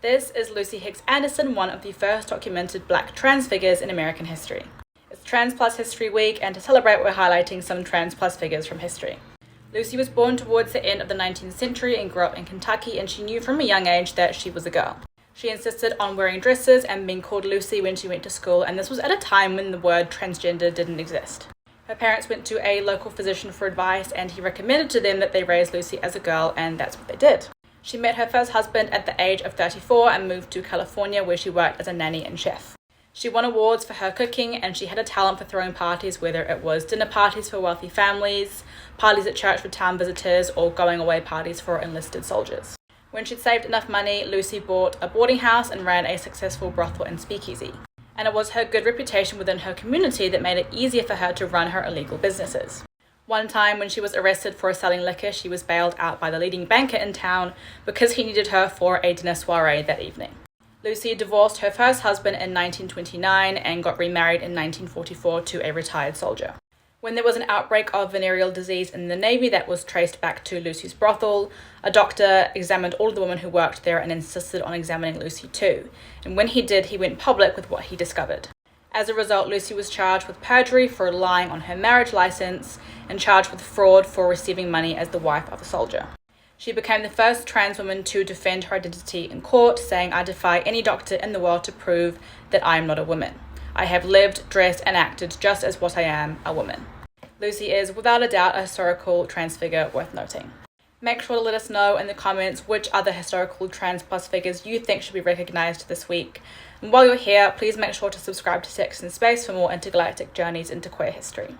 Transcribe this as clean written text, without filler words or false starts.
This is Lucy Hicks Anderson, one of the first documented Black trans figures in American history. It's Trans+History Week, and to celebrate, we're highlighting some trans plus figures from history. Lucy was born towards the end of the 19th century and grew up in Kentucky, and she knew from a young age that she was a girl. She insisted on wearing dresses and being called Lucy when she went to school, and this was at a time when the word transgender didn't exist. Her parents went to a local physician for advice, and he recommended to them that they raise Lucy as a girl, and that's what they did. She met her first husband at the age of 34 and moved to California, where she worked as a nanny and chef. She won awards for her cooking, and she had a talent for throwing parties, whether it was dinner parties for wealthy families, parties at church for town visitors, or going away parties for enlisted soldiers. When she'd saved enough money, Lucy bought a boarding house and ran a successful brothel and speakeasy. And it was her good reputation within her community that made it easier for her to run her illegal businesses. One time, when she was arrested for selling liquor, she was bailed out by the leading banker in town because he needed her for a dinner soiree that evening. Lucy divorced her first husband in 1929 and got remarried in 1944 to a retired soldier. When there was an outbreak of venereal disease in the Navy that was traced back to Lucy's brothel, a doctor examined all of the women who worked there and insisted on examining Lucy too. And when he did, he went public with what he discovered. As a result, Lucy was charged with perjury for lying on her marriage license and charged with fraud for receiving money as the wife of a soldier. She became the first trans woman to defend her identity in court, saying, "I defy any doctor in the world to prove that I am not a woman. I have lived, dressed, and acted just as what I am, a woman." Lucy is, without a doubt, a historical trans figure worth noting. Make sure to let us know in the comments which other historical trans plus figures you think should be recognized this week. And while you're here, please make sure to subscribe to Sex and Space for more intergalactic journeys into queer history.